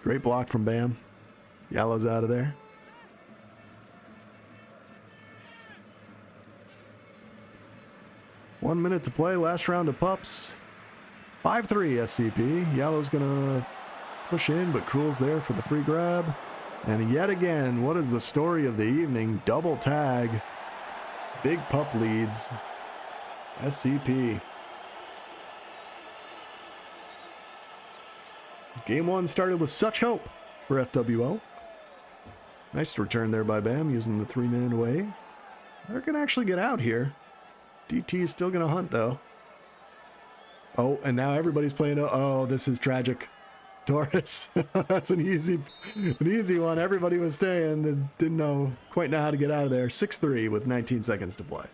Great block from Bam. Yellow's out of there. One minute to play. Last round of pups. 5-3 SCP. Yellow's gonna push in, but Cruel's there for the free grab. And yet again, what is the story of the evening? Double tag. Big pup leads. SCP. Game 1 started with such hope for FWO. Nice return there by Bam using the 3-man way. They're going to actually get out here. DT is still going to hunt though. Oh, and now everybody's playing. Oh, this is tragic. Taurus. That's an easy one. Everybody was staying and didn't quite know how to get out of there. 6-3 with 19 seconds to play.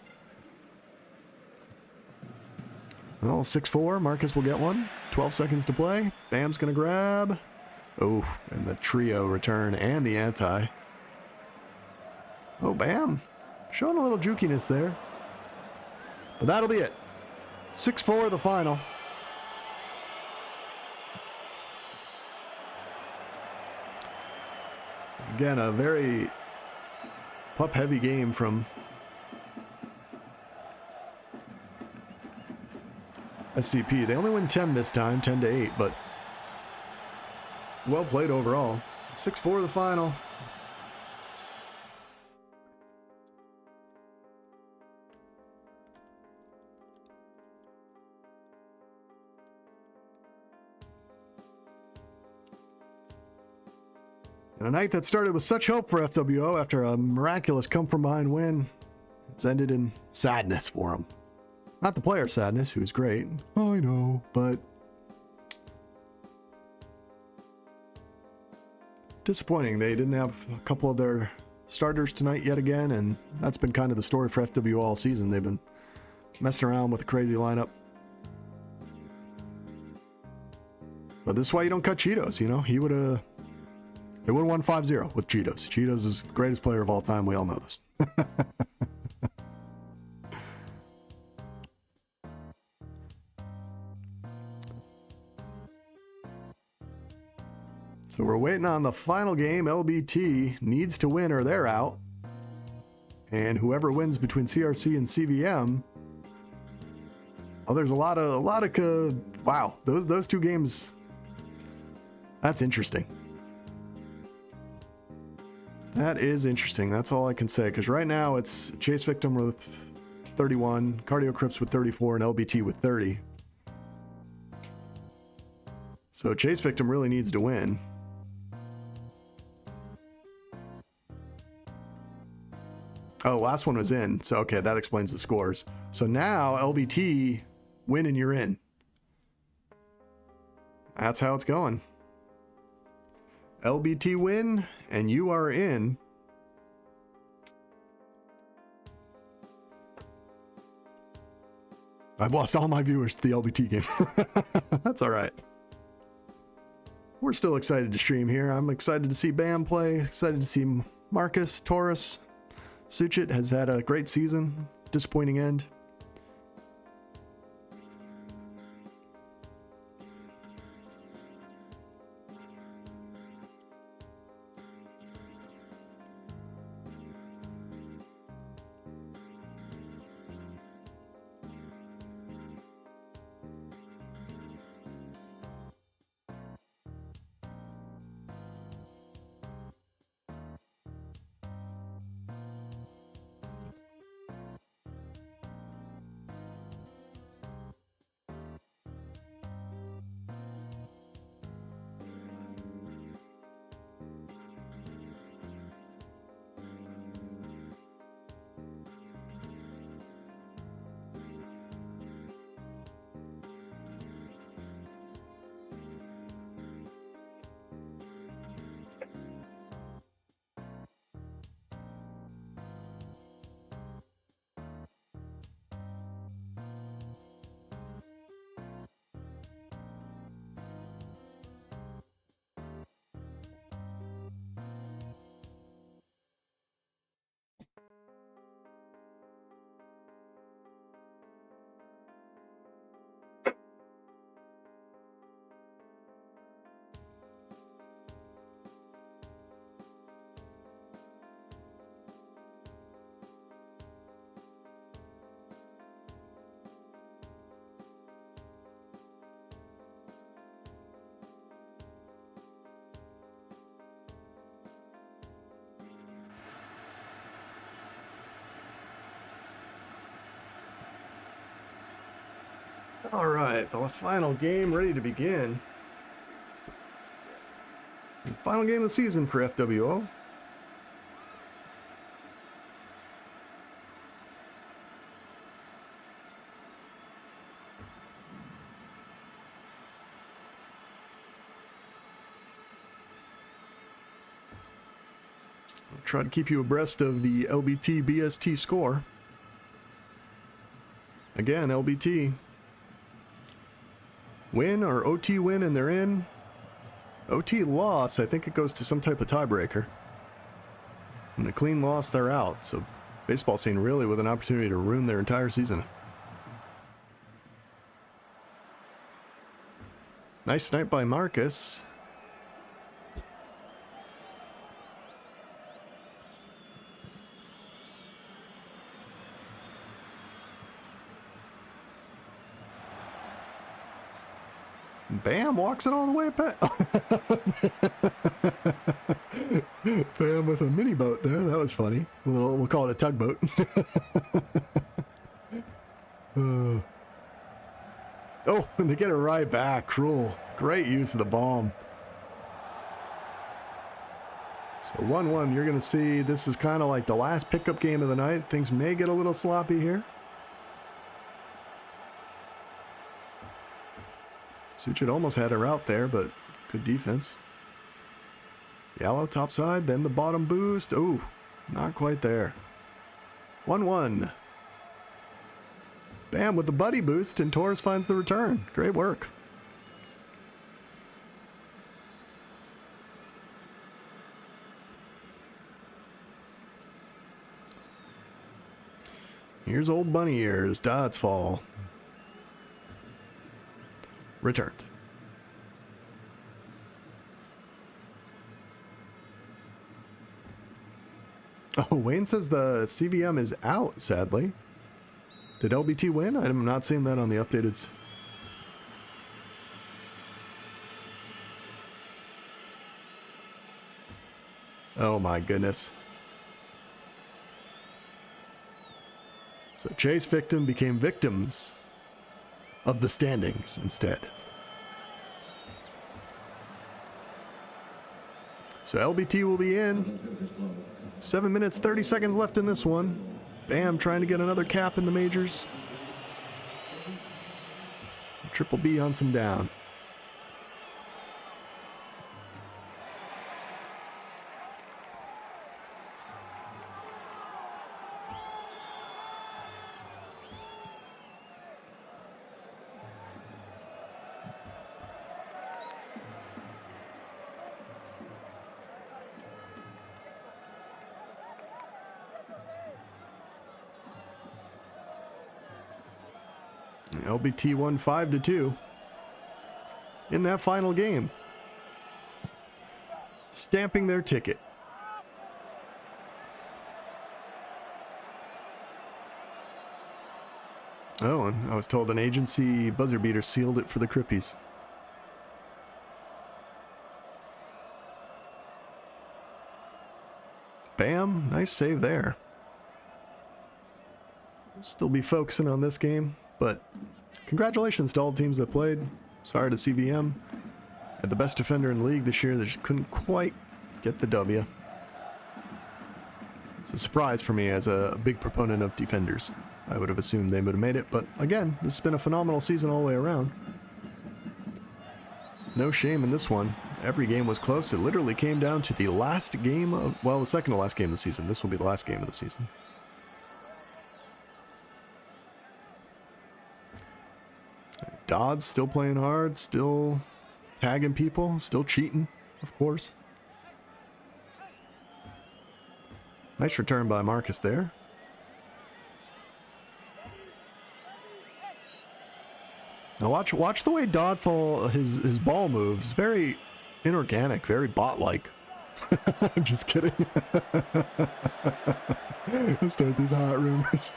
Well, 6-4. Marcus will get one. 12 seconds to play. Bam's going to grab. Oh, and the trio return and the anti. Oh, Bam. Showing a little jukiness there. But that'll be it. 6-4 the final. Again, a very pup-heavy game from SCP. They only win 10 this time, 10-8, but well played overall. 6-4 the final. And a night that started with such hope for FWO after a miraculous come-from-behind win has ended in sadness for them. Not the player sadness, who's great. I know, but disappointing. They didn't have a couple of their starters tonight yet again, and that's been kind of the story for FWO all season. They've been messing around with a crazy lineup. But this is why you don't cut Cheetos, you know? They would have won 5-0 with Cheetos. Cheetos is the greatest player of all time. We all know this. So we're waiting on the final game. LBT needs to win or they're out. And whoever wins between CRC and CVM. Oh, there's a lot of wow, those two games. That's interesting. That is interesting. That's all I can say. Because right now it's Chase Victim with 31, Cardio Crips with 34, and LBT with 30. So Chase Victim really needs to win. Oh, last one was in. So, okay, that explains the scores. So now LBT win and you're in. That's how it's going. LBT win and you are in. I've lost all my viewers to the LBT game. That's all right. We're still excited to stream here. I'm excited to see Bam play. Excited to see Marcus, Taurus. Suchit has had a great season. Disappointing end. All right, the final game ready to begin. The final game of the season for FWO. I'll try to keep you abreast of the LBT BST score. Again, LBT. Win or OT win and they're in. OT loss, I think it goes to some type of tiebreaker. And a clean loss, they're out. So baseball scene really with an opportunity to ruin their entire season. Nice snipe by Marcus. Bam walks it all the way back. Bam with a mini boat there. That was funny. We'll call it a tugboat. Oh, and they get it right back. Cruel. Great use of the bomb. So 1-1. You're going to see this is kind of like the last pickup game of the night. Things may get a little sloppy here. Suchit almost had her out there, but good defense. Yellow topside, then the bottom boost. Oh, not quite there. 1-1. Bam with the buddy boost, and Torres finds the return. Great work. Here's old bunny ears. Dots fall. Returned. Oh, Wayne says the CVM is out, sadly. Did LBT win? I'm not seeing that on the updated. Oh my goodness. So chase victim became victims of the standings instead. So LBT will be in. 7 minutes, 30 seconds left in this one. Bam, trying to get another cap in the majors. Triple B hunts him down. LBT won 5-2 in that final game, stamping their ticket. Oh, and I was told an agency buzzer beater sealed it for the Crippies. Bam, nice save there. Still be focusing on this game, but congratulations to all the teams that played. Sorry to CVM. Had the best defender in the league this year. They just couldn't quite get the W. It's a surprise for me as a big proponent of defenders. I would have assumed they would have made it, but again, this has been a phenomenal season all the way around. No shame in this one. Every game was close. It literally came down to the last game of, well, the second to last game of the season. This will be the last game of the season. Dodd's still playing hard, still tagging people, still cheating, of course. Nice return by Marcus there. Now watch the way Dodd his ball moves. Very inorganic, very bot-like. I'm just kidding. Let's start these hot rumors.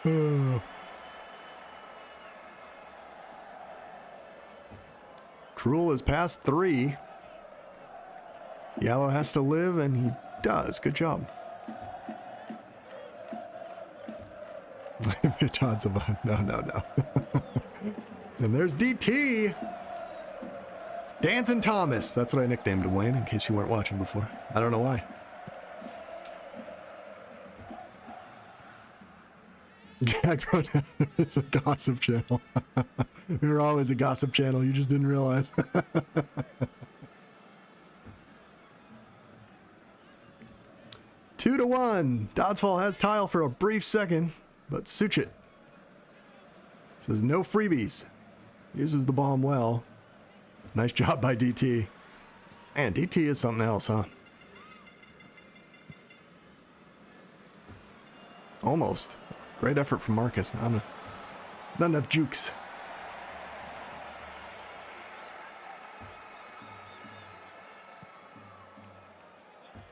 Oh. Cruel is past 3. Yellow has to live, and he does. Good job. Todd's a no. And there's DT. Dancing Thomas. That's what I nicknamed him, Wayne, in case you weren't watching before. I don't know why. TagPro is a gossip channel. We were always a gossip channel. You just didn't realize. 2-1. Doddsfall has tile for a brief second, but Suchit says no freebies. Uses the bomb well. Nice job by DT. And DT is something else, huh? Almost. Great effort from Marcus. Not enough jukes.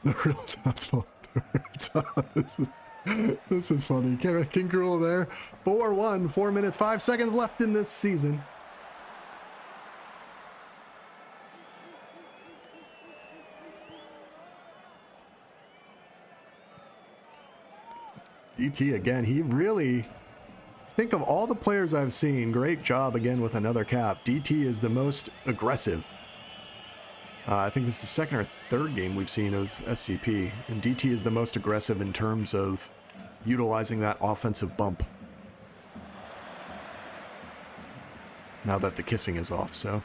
The real dodgeball. This is funny. King Cruel there. 4-1. 4 minutes, 5 seconds left in this season. DT again. He really, think of all the players I've seen. Great job again with another cap. DT is the most aggressive. I think this is the second or third game we've seen of SCP, and DT is the most aggressive in terms of utilizing that offensive bump. Now that the kissing is off, so.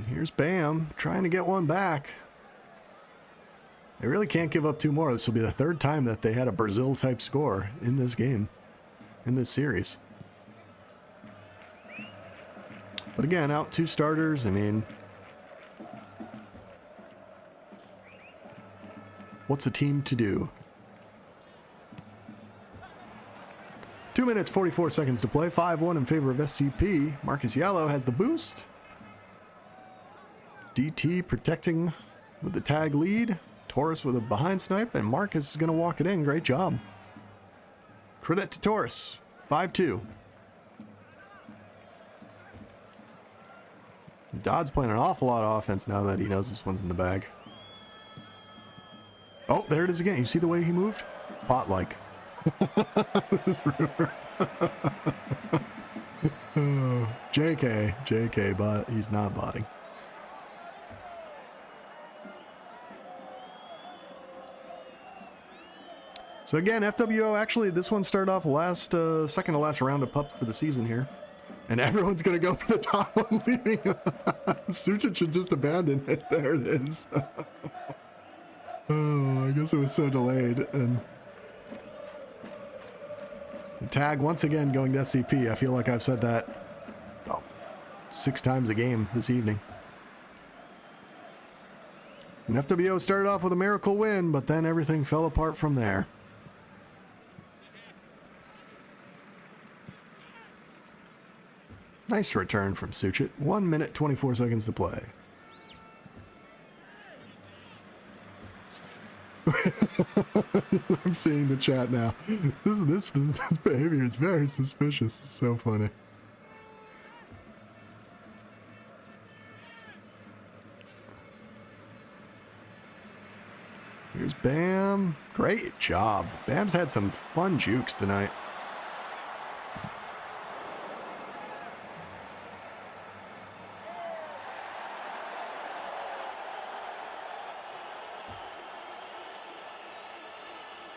Here's Bam trying to get one back. They really can't give up two more. This will be the third time that they had a Brazil type score in this game, in this series. But again, out two starters. I mean, what's a team to do? 2 minutes, 44 seconds to play. 5-1 in favor of SCP. Marcus Yellow has the boost. DT protecting with the tag lead. Taurus with a behind snipe, and Marcus is going to walk it in. Great job. Credit to Taurus. 5-2. Dodd's playing an awful lot of offense now that he knows this one's in the bag. Oh, there it is again. You see the way he moved? Bot-like. This rumor. Oh, JK, but he's not botting. So again, FWO, actually, this one started off second to last round of pup for the season here. And everyone's going to go for the top one, leaving. Suchet should just abandon it. There it is. Oh, I guess it was so delayed. And the tag, once again, going to SCP. I feel like I've said that 6 times a game this evening. And FWO started off with a miracle win, but then everything fell apart from there. Nice return from Suchet. 1 minute, 24 seconds to play. I'm seeing the chat now. This behavior is very suspicious. It's so funny. Here's Bam. Great job. Bam's had some fun jukes tonight.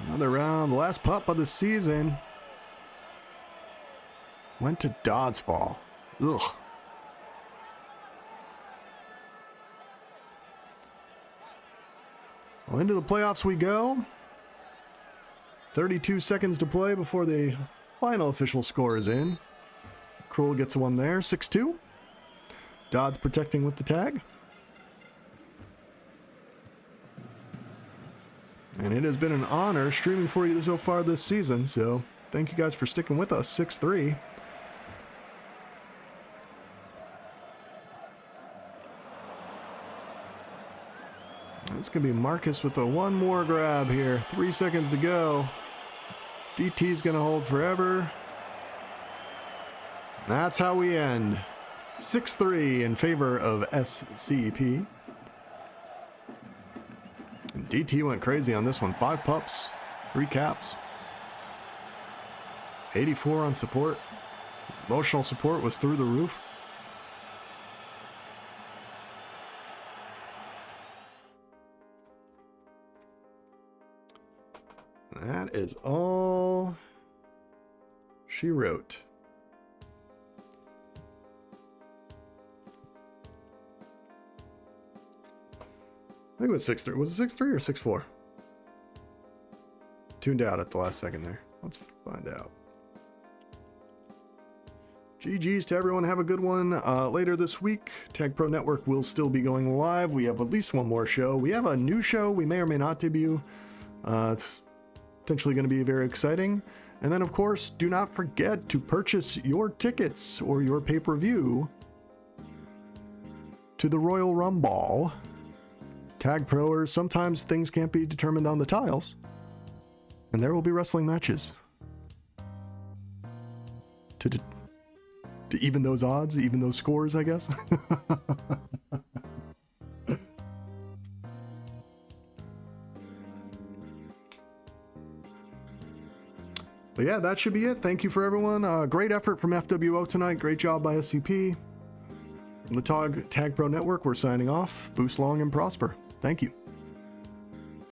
Another round, the last pup of the season. Went to Dodd's fall. Ugh. Well, into the playoffs we go. 32 seconds to play before the final official score is in. Cruel gets one there, 6-2. Dodd's protecting with the tag. And it has been an honor streaming for you so far this season, so thank you guys for sticking with us. 6-3. It's going to be Marcus with one more grab here. 3 seconds to go. DT's going to hold forever. That's how we end. 6-3 in favor of SCP. And DT went crazy on this one. 5 pups, 3 caps. 84 on support. Emotional support was through the roof. That is all she wrote. think it was 6-3. Was it 6-3 or 6-4? Tuned out at the last second there. Let's find out. GG's to everyone. Have a good one. Later this week, TagPro Network will still be going live. We have at least one more show. We have a new show we may or may not debut. It's potentially going to be very exciting. And then, of course, do not forget to purchase your tickets or your pay-per-view to the Royal Rumble. TagPro, or sometimes things can't be determined on the tiles. And there will be wrestling matches. To even those odds, even those scores, I guess. But yeah, that should be it. Thank you for everyone. Great effort from FWO tonight. Great job by SCP. From the TagPro Network, we're signing off. Boost long and prosper. Thank you.